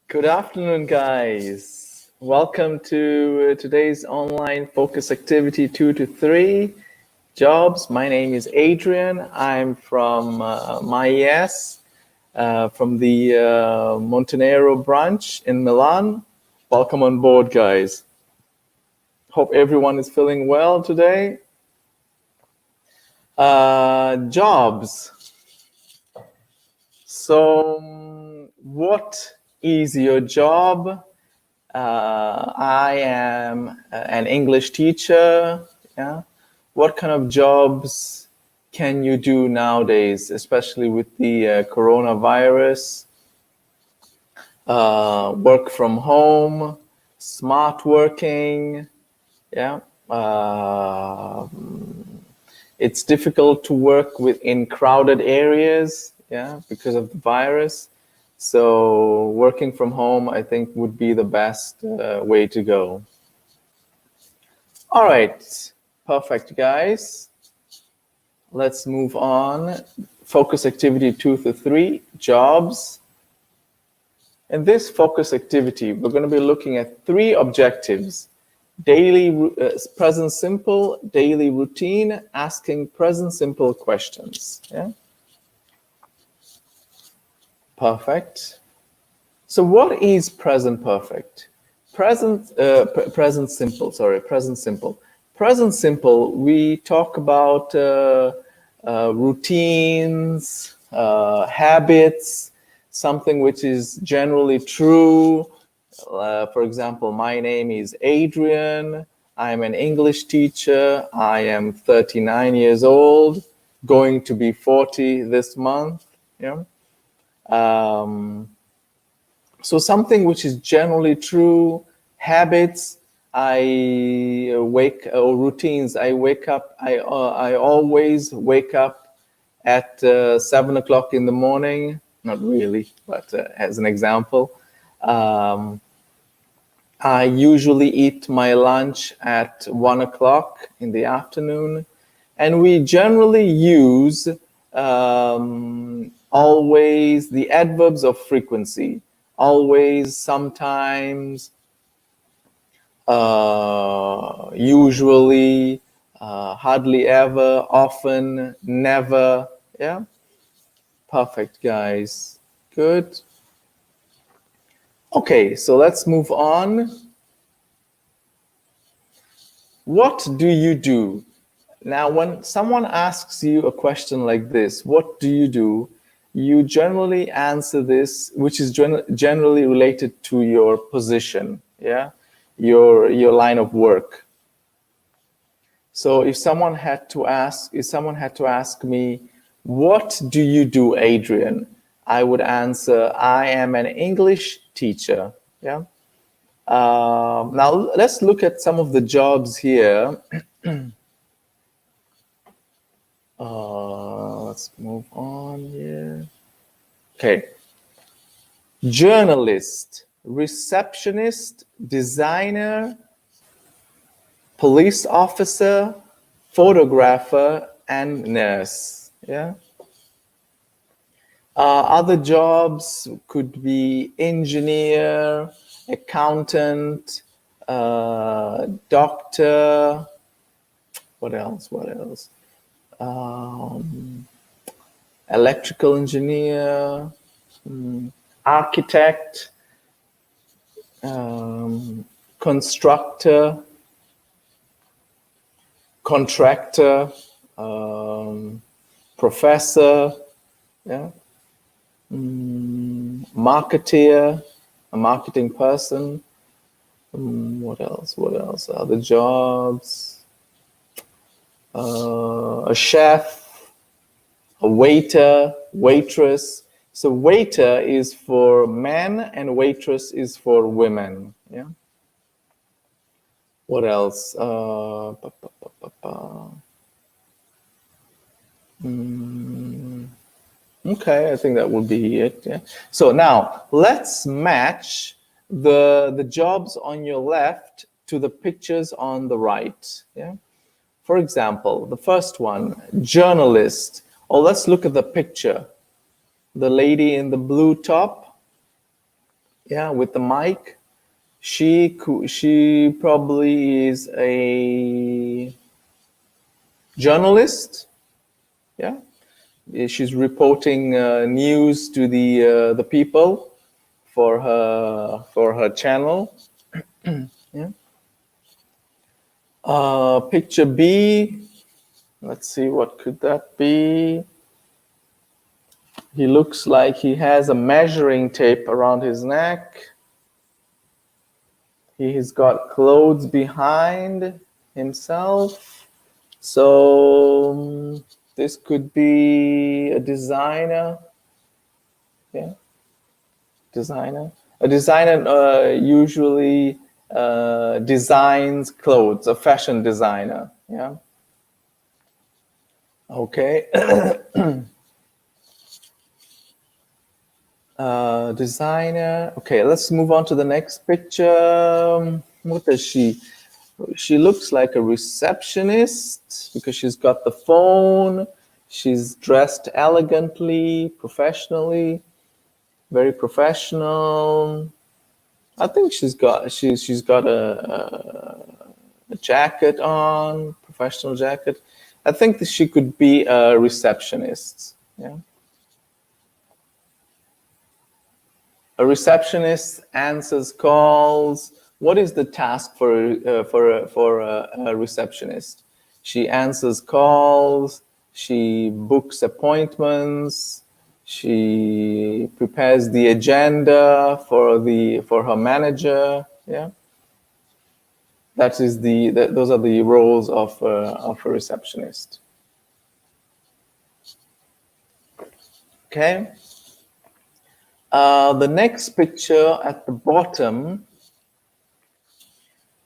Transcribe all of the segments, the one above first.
Good afternoon, guys. Welcome to today's online focus activity 2 to 3 jobs. My name is Adrian. I'm from MyES, from the Montenero branch in Milan. Welcome on board, guys. Hope everyone is feeling well today. Jobs. So, what is your job? I am an English teacher. Yeah. What kind of jobs can you do nowadays, especially with the coronavirus? Work from home, smart working. Yeah. It's difficult to work in crowded areas. Yeah, because of the virus. So working from home, I think, would be the best way to go. All right, perfect, guys. Let's move on. Focus activity 2 to 3, jobs. In this focus activity, we're going to be looking at 3 objectives. Daily present simple, daily routine, asking present simple questions. Yeah. Perfect. So what is present perfect? Present simple, sorry, present simple. Present simple, we talk about routines, habits, something which is generally true. For example, my name is Adrian. I'm an English teacher. I am 39 years old, going to be 40 this month. Yeah. So something which is generally true, habits, routines. I wake up, I always wake up at 7 o'clock in the morning. Not really, but as an example. I usually eat my lunch at 1 o'clock in the afternoon. And we generally use always the adverbs of frequency. Always, sometimes, usually, hardly ever, often, never. Yeah. Perfect, guys. Good. Okay, so let's move on. What do you do? Now, when someone asks you a question like this, what do? You generally answer this, which is generally related to your position, yeah, your line of work. So if someone had to ask me, what do you do, Adrian? I would answer, I am an English teacher. Yeah. Now let's look at some of the jobs here. Let's move on here. Okay. Journalist, receptionist, designer, police officer, photographer, and nurse. Yeah. Other jobs could be engineer, accountant, doctor. What else? Electrical engineer, architect, constructor, contractor, professor, yeah, marketeer, a marketing person. What else? Other jobs? A chef, a waiter, waitress. So waiter is for men and waitress is for women. Yeah. What else? Okay, I think that would be it. Yeah. So now let's match the jobs on your left to the pictures on the right. Yeah. For example, the first one, journalist. Oh, let's look at the picture. The lady in the blue top. yeah, with the mic. She probably is a journalist. Yeah, she's reporting news to the people for her channel. Yeah. Picture B. Let's see, what could that be? He looks like he has a measuring tape around his neck. He has got clothes behind himself. So this could be a designer. Yeah, designer. A designer usually designs clothes, a fashion designer. Yeah. Okay. Designer. Okay, let's move on to the next picture. What does she? She looks like a receptionist because she's got the phone. She's dressed elegantly, professionally, very professional. I think she's got a jacket on, professional jacket. I think that she could be a receptionist. Yeah. A receptionist answers calls. What is the task for a receptionist? She answers calls. She books appointments. She prepares the agenda for her manager. Yeah, those are the roles of a receptionist. Okay. The next picture at the bottom,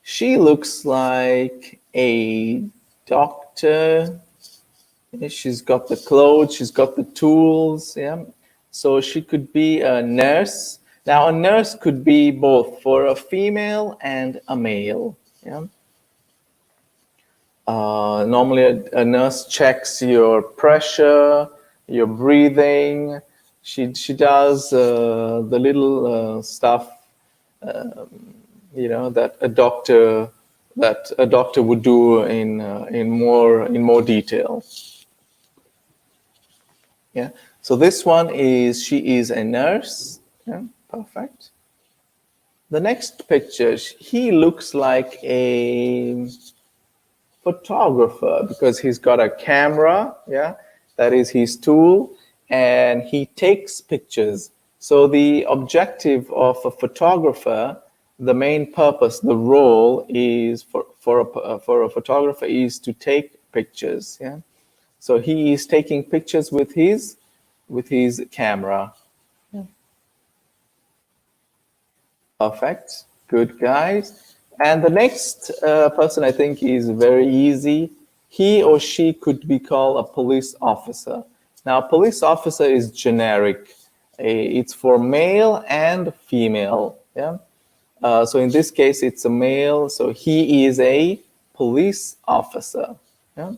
she looks like a doctor. She's got the clothes, she's got the tools. Yeah. So she could be a nurse. Now, a nurse could be both for a female and a male. Yeah. Normally, a nurse checks your pressure, your breathing. She does the little stuff, that a doctor would do in more detail. Yeah. So this one she is a nurse. Yeah. Perfect. The next picture, he looks like a photographer because he's got a camera. Yeah. That is his tool, and he takes pictures. So the objective of a photographer, the main purpose, the role is for a photographer is to take pictures. Yeah. So he is taking pictures with his camera. Yeah. Perfect. Good, guys. And the next person, I think, is very easy. He or she could be called a police officer. Now, a police officer is generic. It's for male and female. Yeah. So in this case, it's a male. So he is a police officer. Yeah.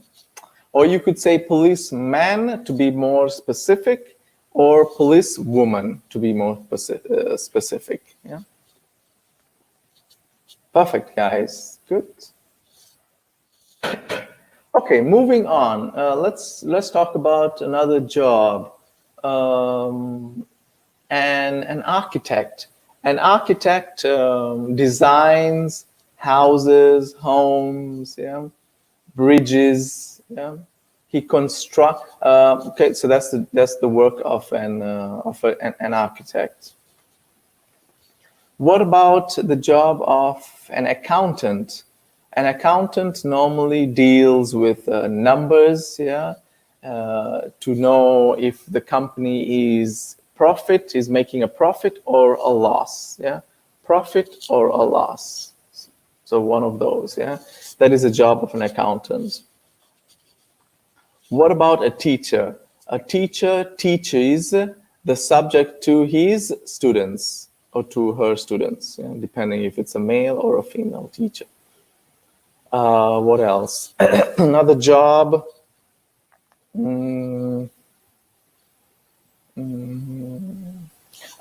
Or you could say policeman to be more specific, or policewoman to be more specific. Yeah. Perfect, guys. Good. Okay, moving on. Let's talk about another job. An architect. An architect designs houses, homes, yeah, bridges. Yeah, he construct. Okay, so that's the work of an architect. What about the job of an accountant? An accountant normally deals with numbers, yeah, to know if the company is making a profit or a loss, yeah, profit or a loss. So one of those, yeah, that is a job of an accountant. What about a teacher? A teacher teaches the subject to his students or to her students, yeah, depending if it's a male or a female teacher. What else? Another job.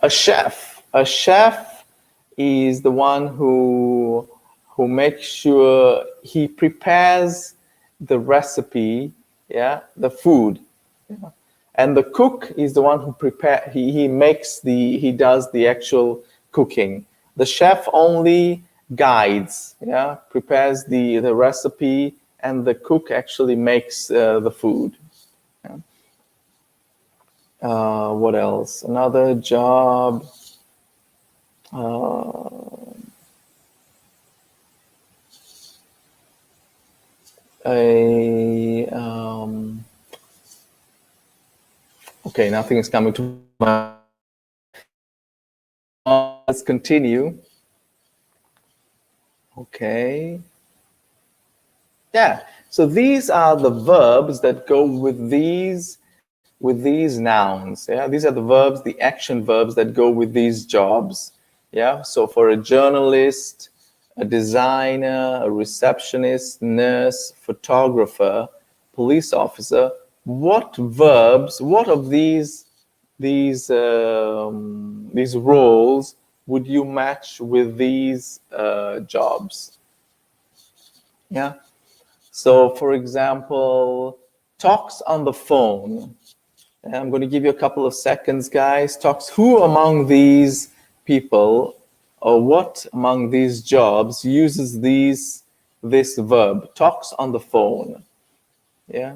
A chef. A chef is the one who makes sure he prepares the recipe, yeah, the food. Yeah. And the cook is the one who he does the actual cooking. The chef only guides, yeah, prepares the recipe, and the cook actually makes the food. Yeah. What else? Another job. A Okay, nothing is coming to mind. Let's continue. Okay. Yeah. So these are the verbs that go with these nouns. Yeah. These are the verbs, the action verbs that go with these jobs. Yeah. So for a journalist, a designer, a receptionist, nurse, photographer, police officer, what verbs, what of these roles would you match with these jobs? Yeah. So, for example, talks on the phone. And I'm going to give you a couple of seconds, guys. Talks. Who among these people, or what among these jobs uses this verb? Talks on the phone. Yeah.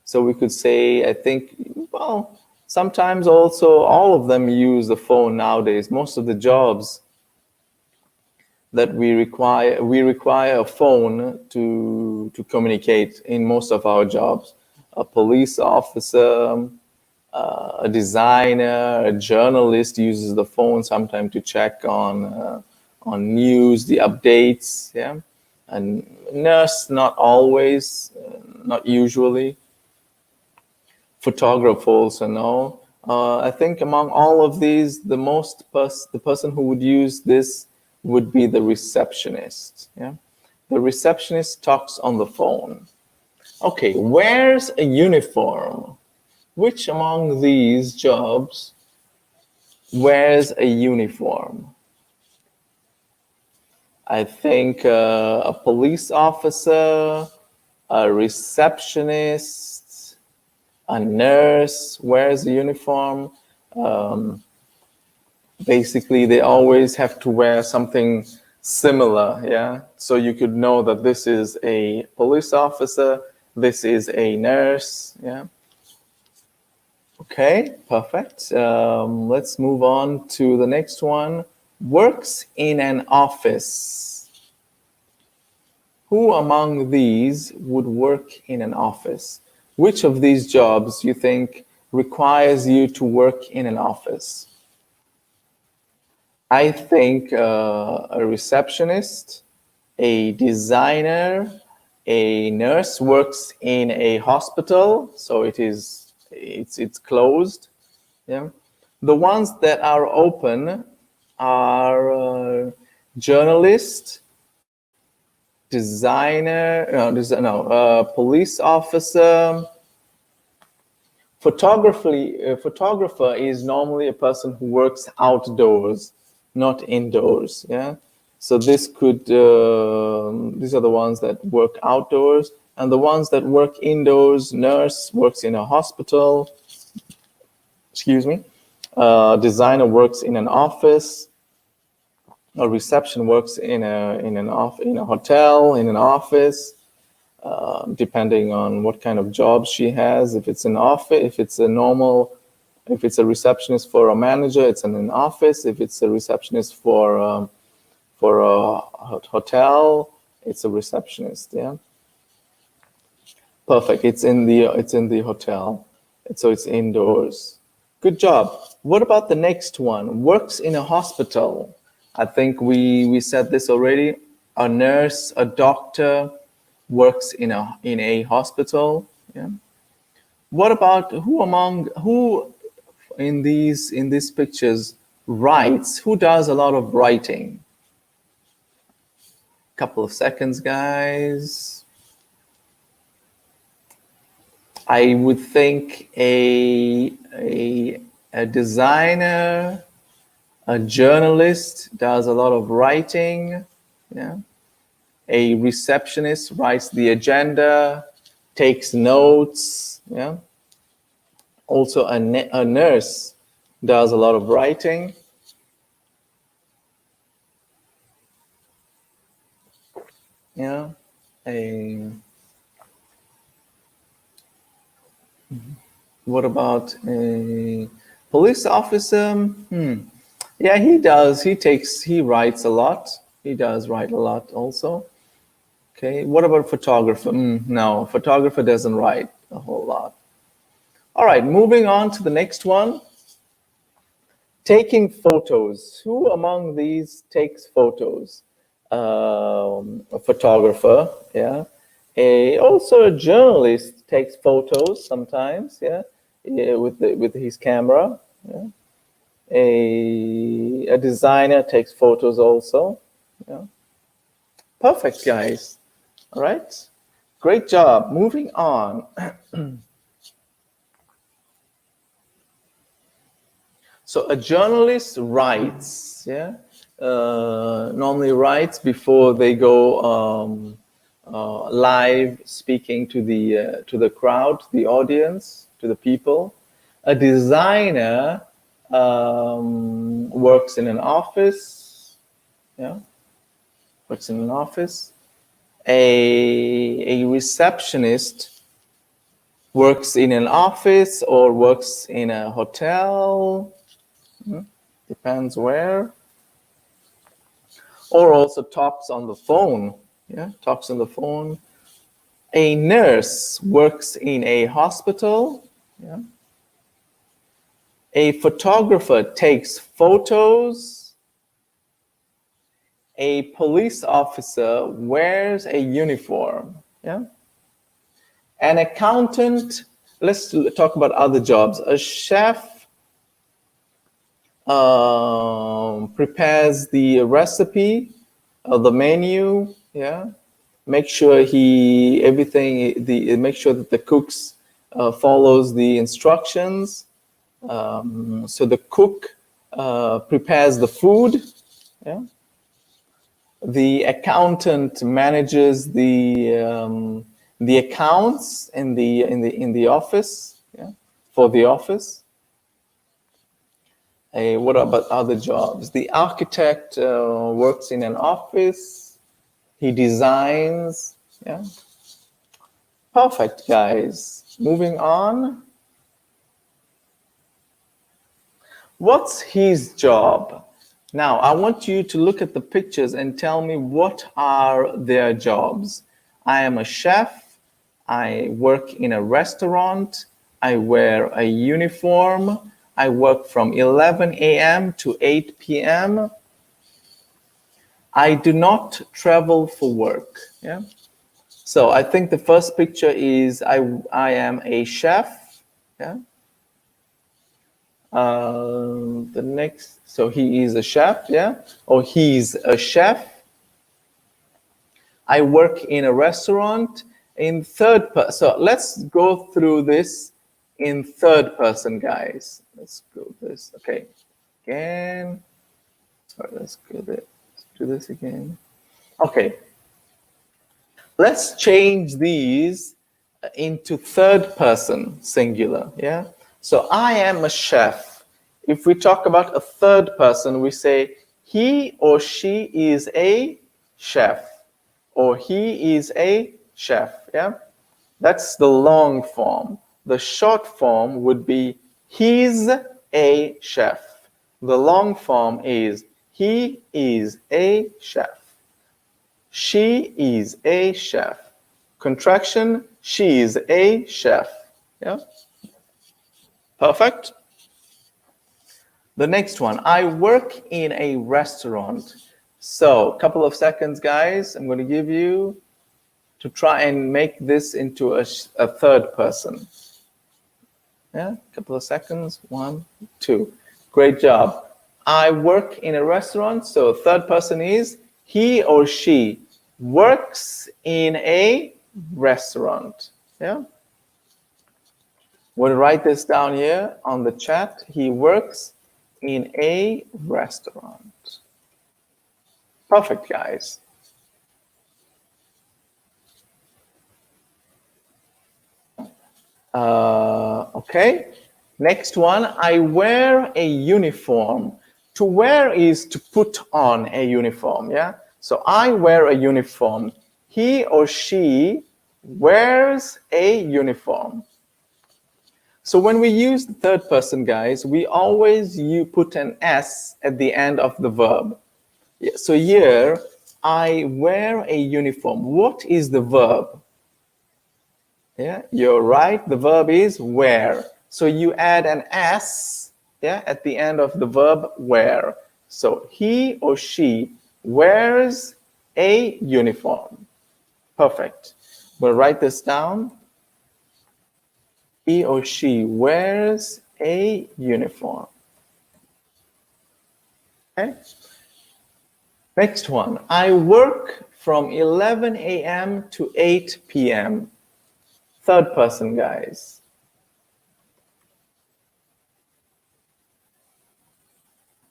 So we could say, I think, well, sometimes also all of them use the phone nowadays. Most of the jobs that we require a phone to communicate in most of our jobs. A police officer, a designer, a journalist uses the phone sometimes to check on news, the updates. Yeah, and nurse not always, not usually. Photographer also no. I think among all of these, the person who would use this would be the receptionist. Yeah, the receptionist talks on the phone. Okay, wears a uniform. Which among these jobs wears a uniform? I think a police officer, a receptionist, a nurse wears a uniform. Basically, they always have to wear something similar, yeah? So you could know that this is a police officer, this is a nurse, yeah? Okay, perfect. Let's move on to the next one. Works in an office. Who among these would work in an office? Which of these jobs you think requires you to work in an office? I think a receptionist, a designer, a nurse works in a hospital, so it's closed. Yeah, the ones that are open are journalist, designer, police officer. Photographer is normally a person who works outdoors, not indoors. Yeah, so these are the ones that work outdoors, and the ones that work indoors. Nurse works in a hospital. Excuse me. Designer works in an office. A reception works in a hotel, in an office. Depending on what kind of job she has. If it's an office, if it's a receptionist for a manager, it's in an office. If it's a receptionist for a hotel, it's a receptionist. Yeah, perfect. It's in the hotel, so it's indoors. Good job. What about the next one? Works in a hospital. I think we said this already. A nurse, a doctor works in a hospital. Yeah. What about who in these pictures writes? Who does a lot of writing? Couple of seconds, guys. I would think a designer, A journalist does a lot of writing. Yeah. A receptionist writes the agenda, takes notes. Yeah. Also, a nurse does a lot of writing. Yeah. What about a police officer? Yeah, he does. He writes a lot. He does write a lot also. Okay. What about photographer? No, photographer doesn't write a whole lot. All right, moving on to the next one. Taking photos. Who among these takes photos? A photographer, yeah. Also a journalist takes photos sometimes, yeah, with his camera. Yeah. A designer takes photos also. Yeah. Perfect, guys. All right. Great job. Moving on. So a journalist writes, yeah, normally writes before they go live, speaking to the crowd, the audience, to the people. A designer works in an office, yeah, works in an office. A receptionist works in an office or works in a hotel. Depends where. Or also talks on the phone. Yeah, talks on the phone. A nurse works in a hospital. Yeah. A photographer takes photos. A police officer wears a uniform. Yeah. An accountant, let's talk about other jobs. A chef prepares the recipe, the menu, yeah. Make sure make sure that the cooks follows the instructions. So the cook prepares the food, yeah. The accountant manages the accounts in the office, yeah, for the office. What about other jobs? The architect works in an office. He designs. Yeah. Perfect, guys. Moving on. What's his job? Now, I want you to look at the pictures and tell me what are their jobs. I am a chef. I work in a restaurant. I wear a uniform. I work from 11 a.m. to 8 p.m. I do not travel for work. Yeah. So I think the first picture is I am a chef. Yeah. The next, so he is a chef, yeah, or he's a chef. I work in a restaurant. In third person, so let's go through this in third person, guys. Let's go this. Okay, again. Sorry, let's go there. Let's do this again. Okay, let's change these into third person singular. Yeah. So I am a chef. If we talk about a third person, we say he or she is a chef, or he is a chef. Yeah. That's the long form. The short form would be he's a chef. The long form is he is a chef. She is a chef. Contraction, she is a chef. Yeah. Perfect. The next one, I work in a restaurant. So, a couple of seconds, guys. I'm going to give you to try and make this into a third person. Yeah, a couple of seconds. 1, 2. Great job. I work in a restaurant. So, third person is he or she works in a restaurant. Yeah. We'll write this down here on the chat. He works in a restaurant. Perfect, guys. Okay. Next one, I wear a uniform. To wear is to put on a uniform, yeah? So I wear a uniform. He or she wears a uniform. So when we use the third person, guys, we always put an S at the end of the verb. So here, I wear a uniform. What is the verb? Yeah, you're right. The verb is wear. So you add an S, yeah, at the end of the verb wear. So he or she wears a uniform. Perfect. We'll write this down. He or she wears a uniform. Okay. Next one. I work from 11 a.m. to 8 p.m. Third person, guys.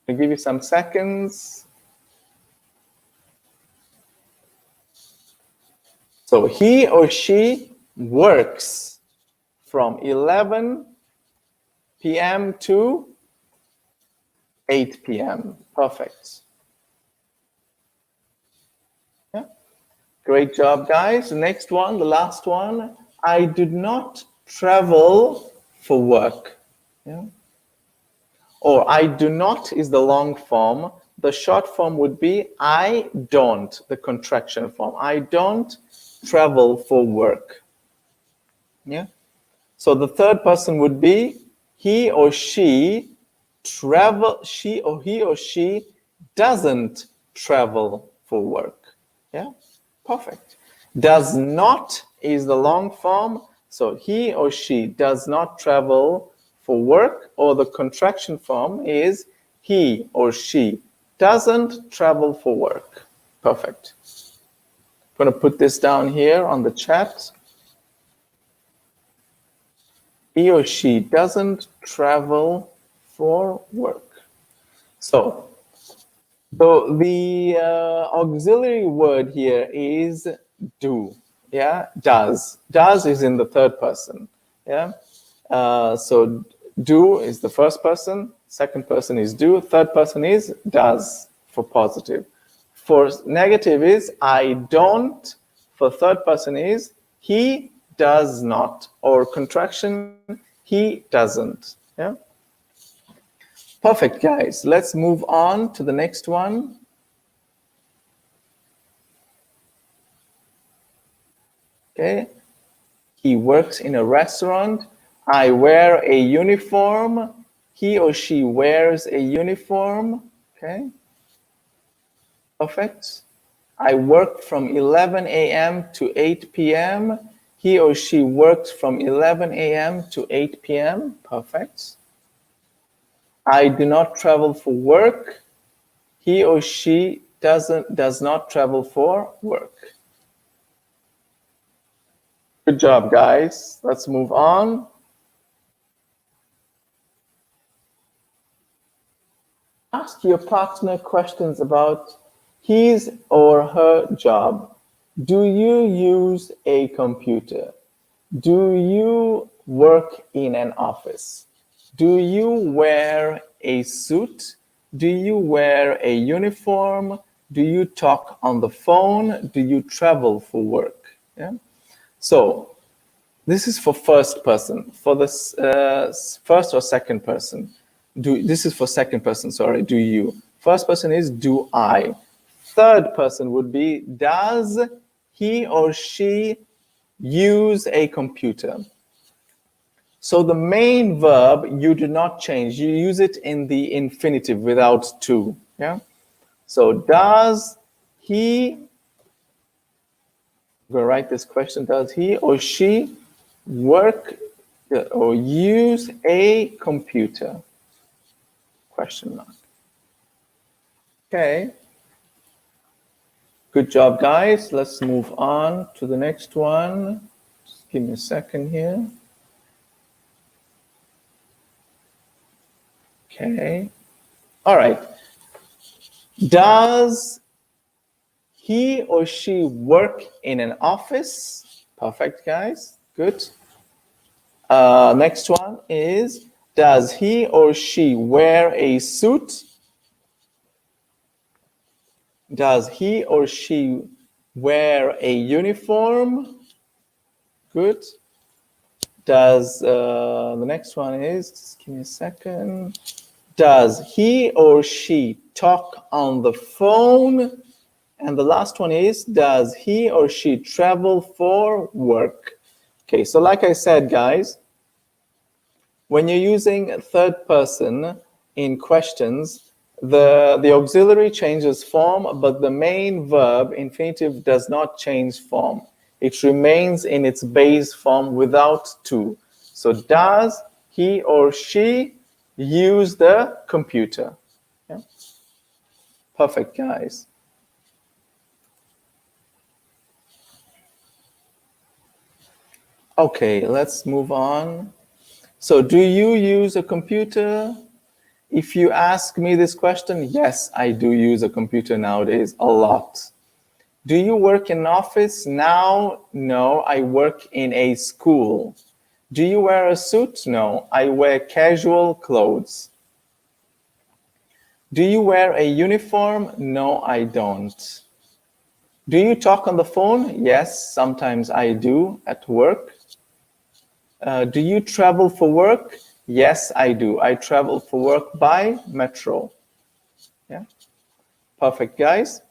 I'll give you some seconds. So he or she works from 11 p.m. to 8 p.m. Perfect. Yeah. Great job, guys. The next one, the last one. I did not travel for work. Yeah. Or I do not is the long form. The short form would be I don't, the contraction form. I don't travel for work. Yeah. So the third person would be he or she he or she doesn't travel for work. Yeah, perfect. Does not is the long form. So he or she does not travel for work, or the contraction form is he or she doesn't travel for work. Perfect. I'm going to put this down here on the chat. He or she doesn't travel for work. So the auxiliary word here is do. Yeah, does. Does is in the third person. Yeah. So do is the first person. Second person is do. Third person is does for positive. For negative is I don't. For third person is he does not. Or contraction, he doesn't. Yeah. Perfect, guys. Let's move on to the next one. Okay. He works in a restaurant. I wear a uniform. He or she wears a uniform. Okay. Perfect. I work from 11 a.m. to 8 p.m. He or she works from 11 a.m. to 8 p.m. Perfect. I do not travel for work. He or she does not travel for work. Good job, guys. Let's move on. Ask your partner questions about his or her job. Do you use a computer? Do you work in an office? Do you wear a suit? Do you wear a uniform? Do you talk on the phone? Do you travel for work? Yeah. So this is for first person. For this first or second person, this is for second person. Sorry. Do you? First person is do I. Third person would be does he or she use a computer? So the main verb you do not change. You use it in the infinitive without to. Yeah. So does he? I'm going to write this question. Does he or she work or use a computer? Question mark. Okay. Good job, guys. Let's move on to the next one. Just give me a second here. Okay. All right. Does he or she work in an office? Perfect, guys. Good. Next one is, does he or she wear a suit? Does he or she wear a uniform? Good. Does, the next one is, just give me a second. Does he or she talk on the phone? And the last one is, does he or she travel for work? Okay, so like I said, guys, when you're using third person in questions, the auxiliary changes form, but the main verb, infinitive, does not change form. It remains in its base form without to. So does he or she use the computer? Yeah. Perfect, guys. Okay, let's move on. So do you use a computer? If you ask me this question, yes, I do use a computer nowadays a lot. Do you work in an office? Now, no, I work in a school. Do you wear a suit? No, I wear casual clothes. Do you wear a uniform? No, I don't. Do you talk on the phone? Yes, sometimes I do at work. Do you travel for work? Yes, I do. I travel for work by metro. Yeah, perfect, guys.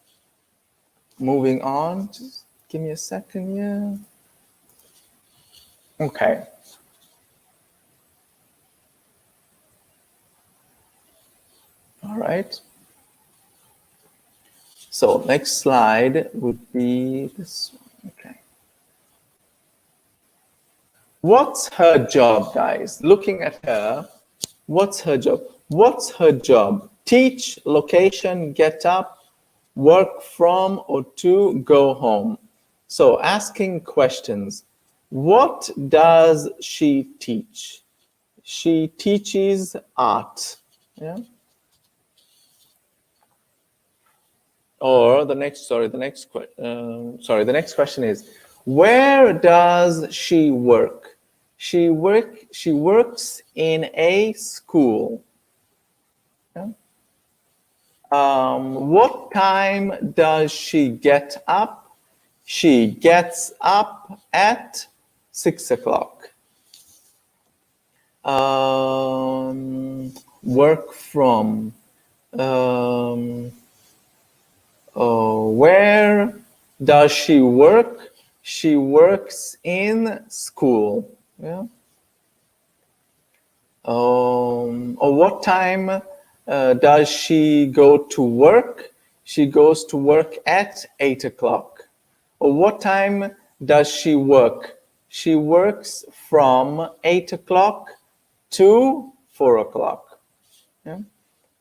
Moving on, just give me a second, yeah. Okay. All right. So next slide would be this one. Okay. What's her job, guys? Looking at her, what's her job? What's her job? Teach, location, get up, work from or to, go home. So asking questions. What does she teach? She teaches art. Yeah. Or the next question is, where does she work? She works in a school. Yeah. What time does she get up? She gets up at 6 o'clock. Work from. Where does she work? She works in school. Yeah. Or what time does she go to work? She goes to work at 8 o'clock. Or what time does she work? She works from 8 o'clock to 4 o'clock. Yeah.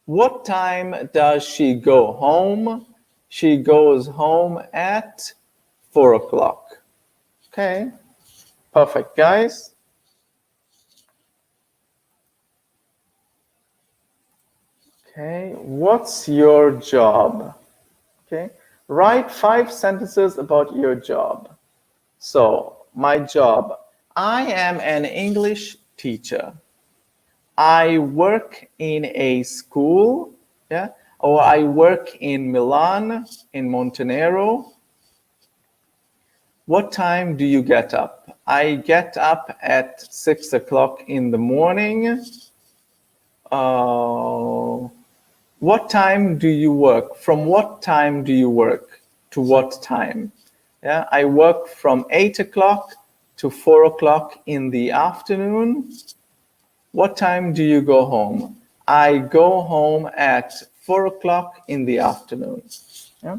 What time does she go home? She goes home at 4 o'clock. Okay, perfect, guys. Okay, what's your job? Okay, write 5 sentences about your job. So, my job. I am an English teacher. I work in a school, yeah, or I work in Milan, in Montenegro. What time do you get up? I get up at 6 o'clock in the morning. What time do you work? From what time do you work? To what time? Yeah, I work from 8 o'clock to 4 o'clock in the afternoon. What time do you go home? I go home at 4 o'clock in the afternoon. Yeah.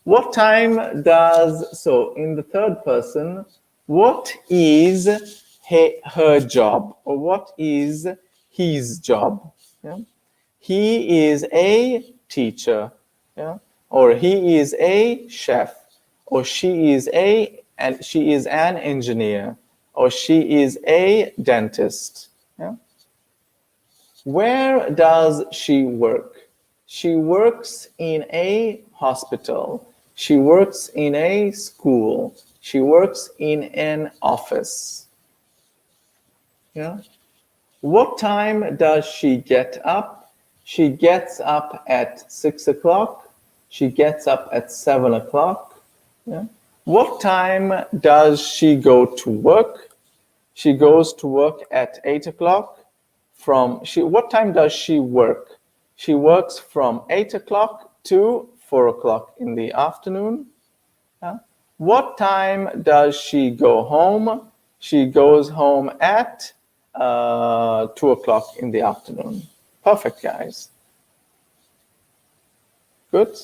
What time does, so in the third person, what is her job? Or what is his job? Yeah. He is a teacher. Yeah. Or he is a chef. Or she is an engineer. Or she is a dentist. Yeah. Where does she work? She works in a hospital. She works in a school. She works in an office. Yeah. What time does she get up? She gets up at 6 o'clock. She gets up at 7 o'clock. Yeah. What time does she go to work? She goes to work at 8 o'clock. What time does she work? She works from 8 o'clock to 4 o'clock in the afternoon. Yeah. What time does she go home? She goes home at 2 o'clock in the afternoon. Perfect, guys. Good.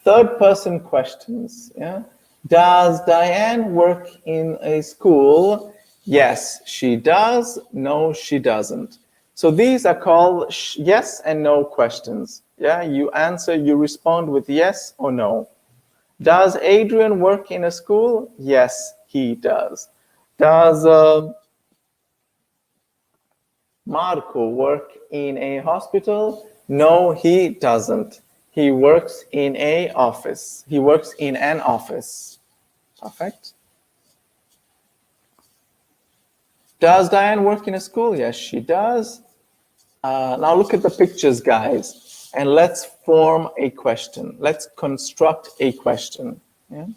Third person questions. Yeah. Does Diane work in a school? Yes, she does. No, she doesn't. So these are called yes and no questions. Yeah, you answer, you respond with yes or no. Does Adrian work in a school? Yes, he does. Does Marco work in a hospital? No, he doesn't. He works in an office. He works in an office. Perfect. Does Diane work in a school? Yes, she does. Now look at the pictures, guys, and let's form a question. Let's construct a question. Yeah?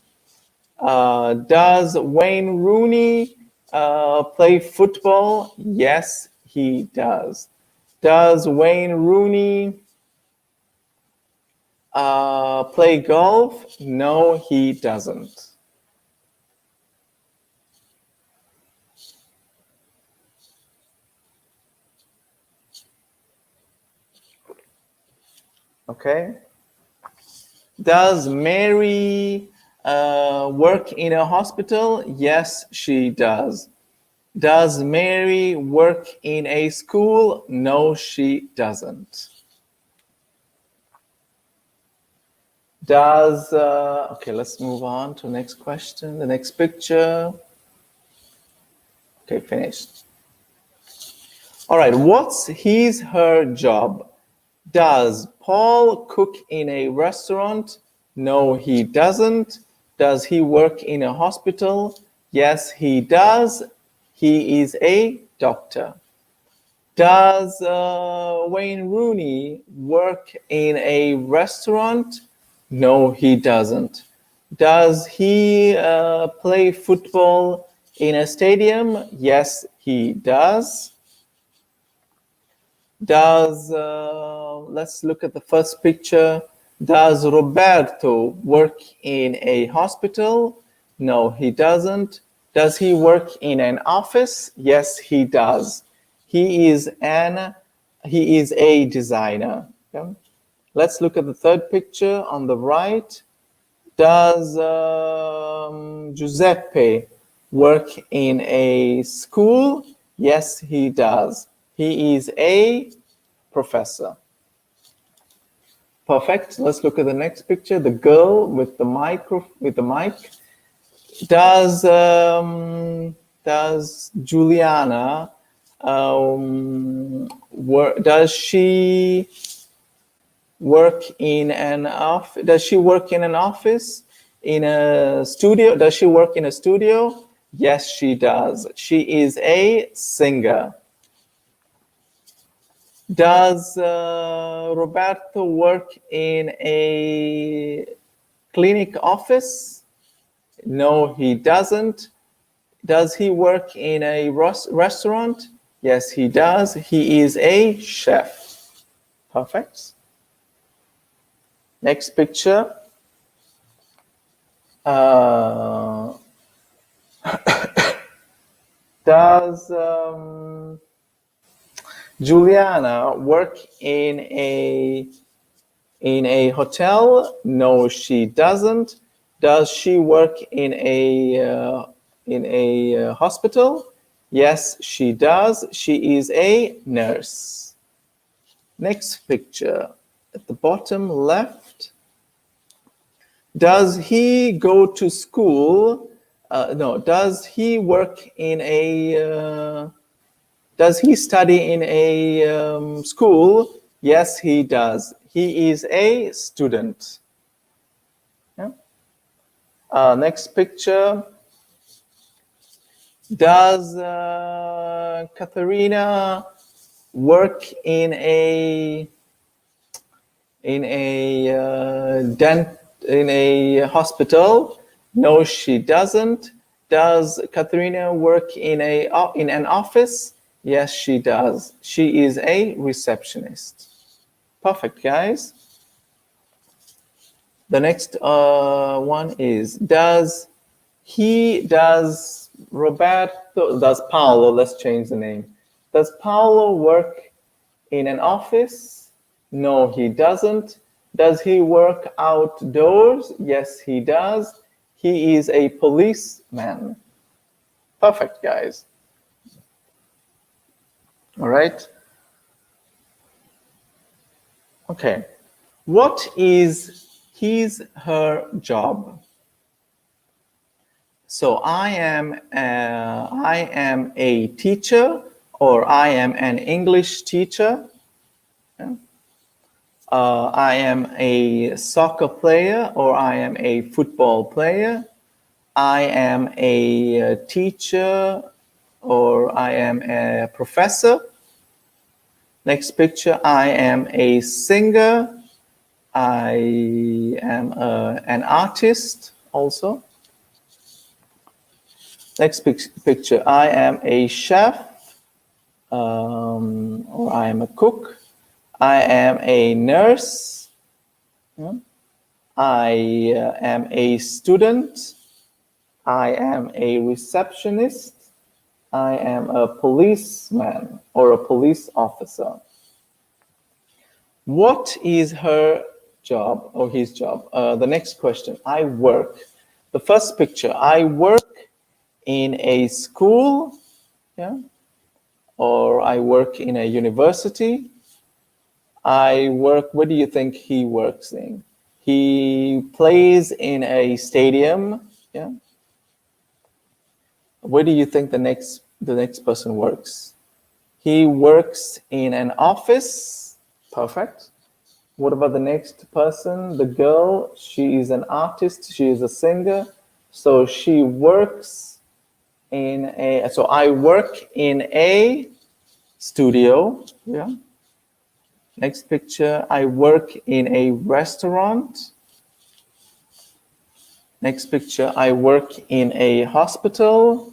Does Wayne Rooney play football? Yes, he does. Does Wayne Rooney play golf? No, he doesn't. Okay. Does Mary work in a hospital? Yes, she does. Does Mary work in a school? No, she doesn't. Does, okay, let's move on to the next question, the next picture. Okay, finished. All right, what's her job? Does Paul cook in a restaurant? No, he doesn't. Does he work in a hospital? Yes, he does. He is a doctor. Does Wayne Rooney work in a restaurant? No, he doesn't. Does he play football in a stadium? Yes, he does. Does, let's look at the first picture. Does Roberto work in a hospital? No, he doesn't. Does he work in an office? Yes, he does. He is a designer. Okay? Let's look at the third picture on the right. Does Giuseppe work in a school? Yes, he does. He is a professor. Perfect. Let's look at the next picture. The girl with the mic. Does Juliana does she work in an office? Does she work in an office? In a studio? Does she work in a studio? Yes, she does. She is a singer. Does Roberto work in a clinic office? No, he doesn't. Does he work in a restaurant? Yes, he does. He is a chef. Perfect. Next picture. Does Juliana work in a hotel? No, she doesn't. Does she work in a hospital? Yes, she does. She is a nurse. Next picture at the bottom left. Does he go to school? No, does he work in a, does he study in a school? Yes, he does. He is a student. Yeah. Next picture. Does Katharina work in a in a hospital? No, she doesn't. Does Katharina work in an office? Yes, she does. She is a receptionist. Perfect, guys. The next one is does Paolo, let's change the name. Does Paolo work in an office? No, he doesn't. Does he work outdoors? Yes, he does. He is a policeman. Perfect, guys. All right. Okay. What is her job? So I am a teacher, or I am an English teacher. Yeah. I am a soccer player, or I am a football player. I am a teacher, or I am a professor. Next picture, I am a singer. I am an artist also. Next picture, I am a chef, or I am a cook. I am a nurse. I am a student. I am a receptionist. I am a policeman or a police officer. What is her job or his job? The next question, I work. The first picture, I work in a school, yeah, or I work in a university. I work, what do you think he works in? He plays in a stadium, yeah. Where do you think the next person works? He works in an office. Perfect. What about the next person? The girl, she is an artist, she is a singer. So she works in a, so I work in a studio, yeah. Next picture, I work in a restaurant. Next picture, I work in a hospital.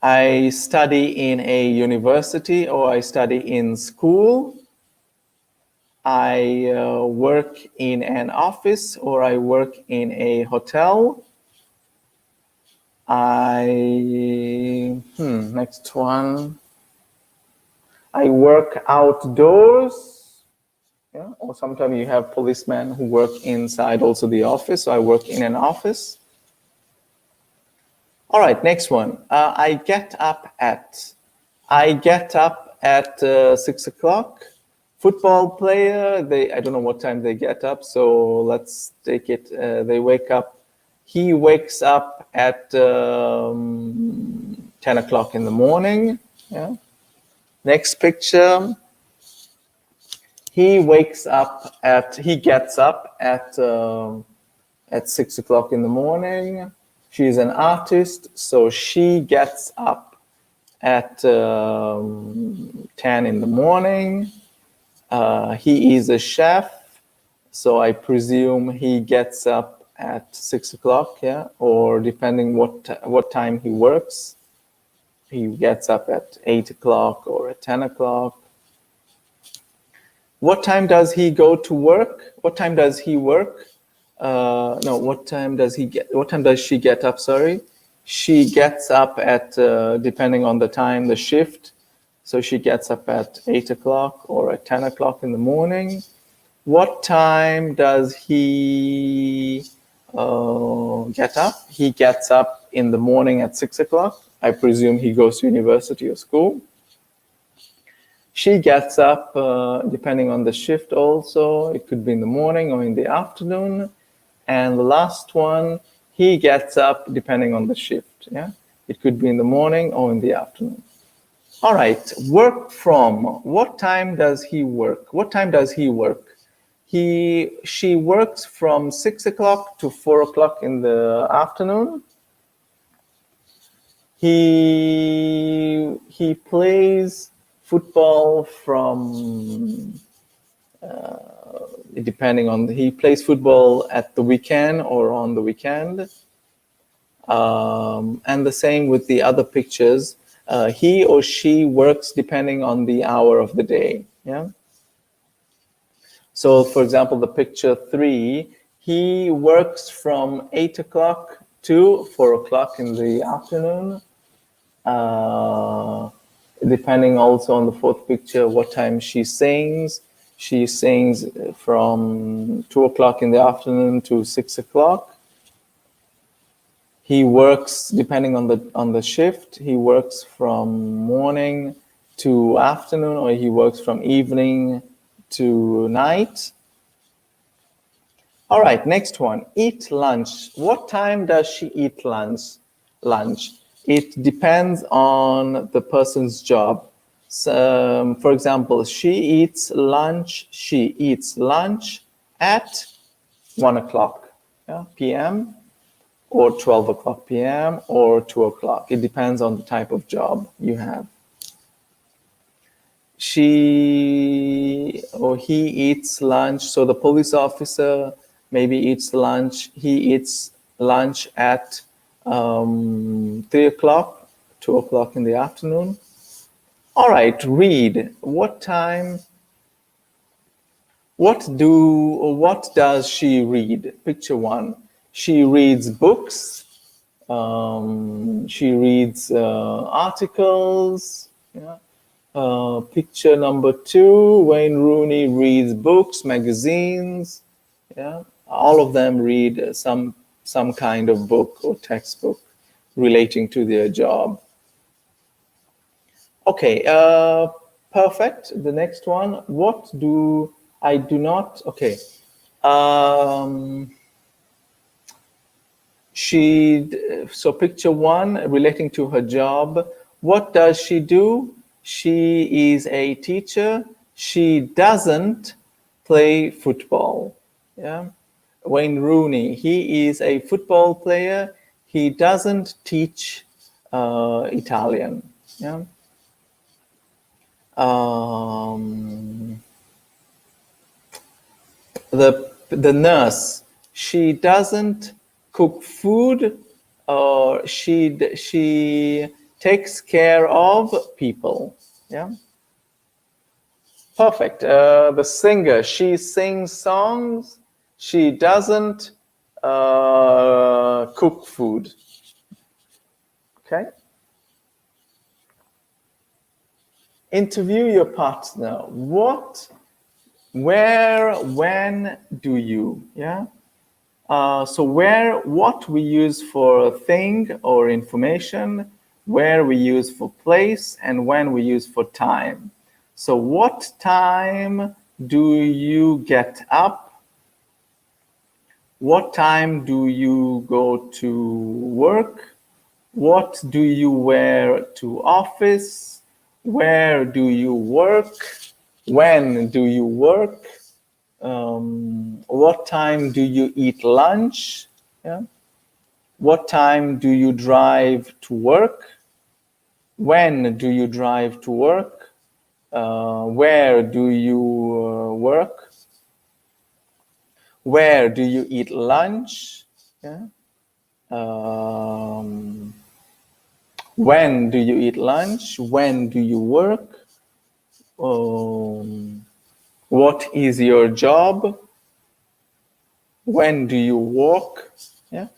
I study in a university, or I study in school. I work in an office, or I work in a hotel. Next one. I work outdoors. Yeah, or sometimes you have policemen who work inside also the office. So I work in an office. All right, next one. I get up at 6 o'clock. Football player, I don't know what time they get up, so let's take it. They wake up. He wakes up at 10 o'clock in the morning. Yeah. Next picture. He gets up at 6 o'clock in the morning. She's an artist, so she gets up at 10 in the morning. He is a chef, so I presume he gets up at 6 o'clock, yeah, or depending what time he works. He gets up at 8 o'clock or at 10 o'clock. What time does he go to work? What time does he work? No, what time does she get up? Sorry. She gets up at, depending on the time, the shift. So she gets up at 8 o'clock or at 10 o'clock in the morning. What time does he get up? He gets up in the morning at 6 o'clock. I presume he goes to university or school. She gets up, depending on the shift also. It could be in the morning or in the afternoon. And the last one, he gets up depending on the shift. Yeah, it could be in the morning or in the afternoon. All right, work from. What time does he work? What time does he work? She works from 6 o'clock to 4 o'clock in the afternoon. He plays football from depending on he plays football at the weekend or on the weekend. And the same with the other pictures. He or she works depending on the hour of the day. Yeah. So, for example, the picture 3, he works from 8 o'clock to 4 o'clock in the afternoon. Depending also on the 4th picture, what time she sings. She sings from 2 o'clock in the afternoon to 6 o'clock. He works depending on the shift. He works from morning to afternoon, or he works from evening to night. All right, next one. Eat lunch. What time does she eat lunch? It depends on the person's job. So, for example, she eats lunch at 1 o'clock p.m. or 12 o'clock p.m. or 2 o'clock. It depends on the type of job you have. She or he eats lunch. So the police officer maybe eats lunch. He eats lunch at 3 o'clock, 2 o'clock in the afternoon. All right, read. What time? What does she read? Picture 1. She reads books. She reads articles. Yeah. Picture number 2. Wayne Rooney reads books, magazines. Yeah. All of them read some kind of book or textbook relating to their job. Okay, perfect. The next one. What do I do not? Okay. So picture 1 relating to her job. What does she do? She is a teacher. She doesn't play football. Yeah. Wayne Rooney, he is a football player. He doesn't teach Italian. Yeah. The nurse, she doesn't cook food, or she takes care of people. Yeah. Perfect. The singer, she sings songs. She doesn't cook food. Okay. Interview your partner. What, where, when do you? Yeah. So what we use for thing or information, where we use for place, and when we use for time. So what time do you get up? What time do you go to work? What do you wear to office? Where do you work? When do you work? What time do you eat lunch? Yeah. What time do you drive to work? When do you drive to work? Where do you work? Where do you eat lunch? Yeah. When do you eat lunch? When do you work? What is your job? When do you walk? Yeah.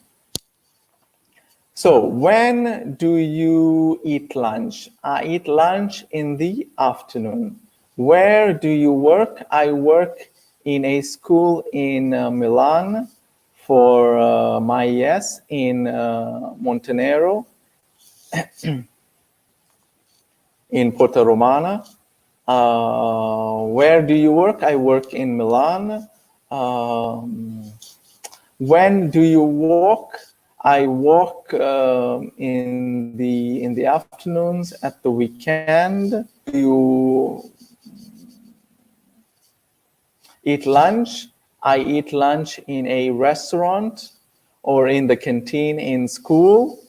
So when do you eat lunch? I eat lunch in the afternoon. Where do you work? I work in a school in Milan for my yes in Montenero, in Porta Romana. Where do you work? I work in Milan. When do you walk? I walk in the afternoons at the weekend. Do you eat lunch? I eat lunch in a restaurant or in the canteen in school.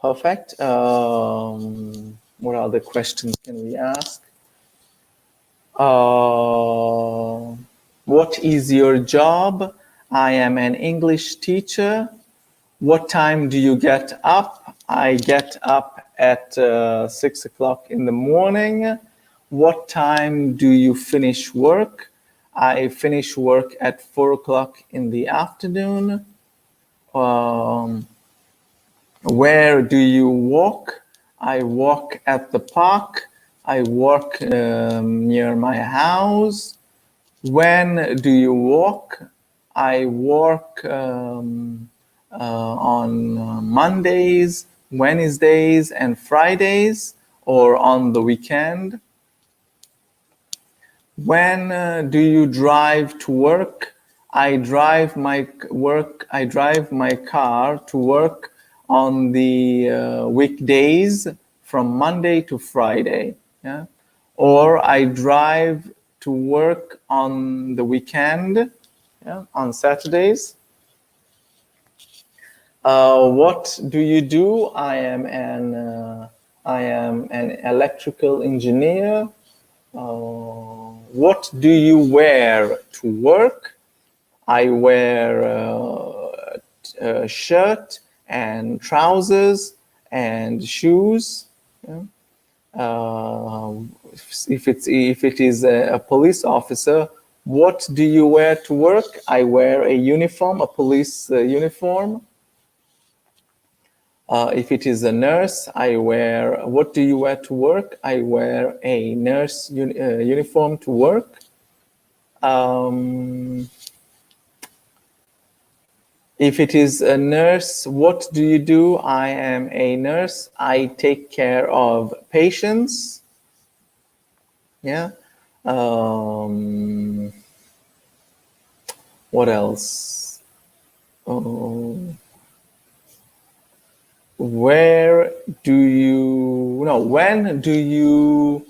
Perfect. What other questions can we ask? What is your job? I am an English teacher. What time do you get up? I get up at 6 o'clock in the morning. What time do you finish work? I finish work at 4 o'clock in the afternoon. Where do you walk? I walk at the park. I walk near my house. When do you walk? I walk on Mondays, Wednesdays, and Fridays, or on the weekend. When do you drive to work? I drive my car to work on the weekdays from Monday to Friday. Yeah? Or I drive to work on the weekend, yeah, on Saturdays. What do you do? I am an electrical engineer. What do you wear to work? I wear a shirt and trousers and shoes. Yeah. If it is a police officer, what do you wear to work? I wear a uniform, a police uniform. If it is a nurse, what do you wear to work? I wear a nurse uniform to work. If it is a nurse, what do you do? I am a nurse. I take care of patients. Yeah. What else? When do you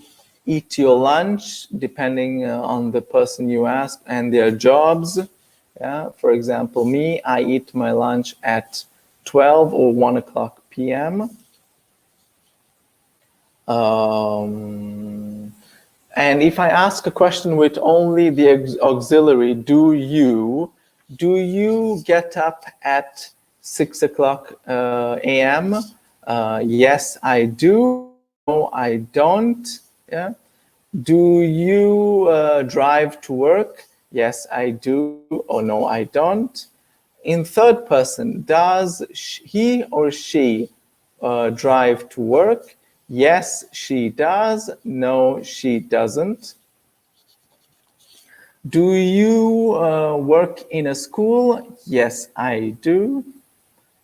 eat your lunch? Depending on the person you ask and their jobs. Yeah. For example, me, I eat my lunch at 12 or 1 o'clock p.m. And if I ask a question with only the auxiliary, do you get up at 6 o'clock a.m.? Yes, I do. No, I don't. Yeah. Do you drive to work? Yes, I do. Or no, I don't. In third person, does he or she drive to work? Yes, she does. No, she doesn't. Do you work in a school? Yes, I do.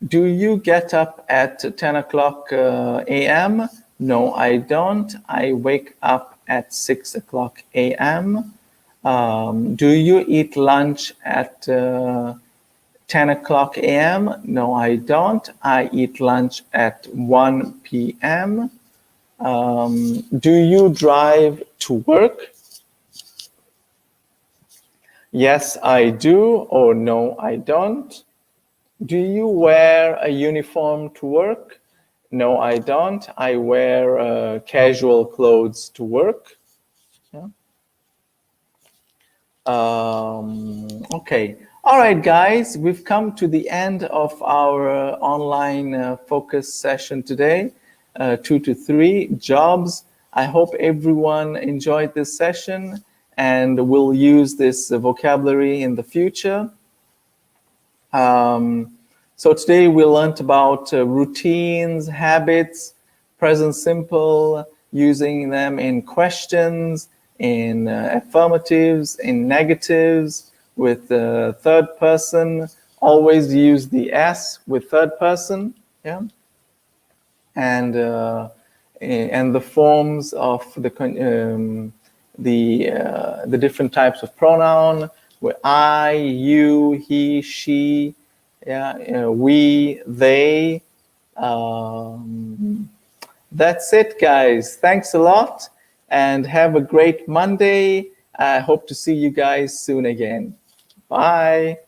Do you get up at 10 o'clock a.m.? No, I don't. I wake up at 6 o'clock a.m. Do you eat lunch at 10 o'clock a.m.? No, I don't. I eat lunch at 1 p.m. Do you drive to work? Yes, I do, or no, I don't. Do you wear a uniform to work? No, I don't. I wear casual clothes to work. Yeah. Okay. All right, guys, we've come to the end of our online focus session today, 2 to 3 jobs. I hope everyone enjoyed this session and will use this vocabulary in the future. So today we learned about routines, habits, present simple, using them in questions, in affirmatives, in negatives, with third person. Always use the S with third person, yeah. And the forms of the different types of pronoun, where I, you, he, she, yeah, we, they. That's it, guys. Thanks a lot and have a great Monday. I hope to see you guys soon again. Bye.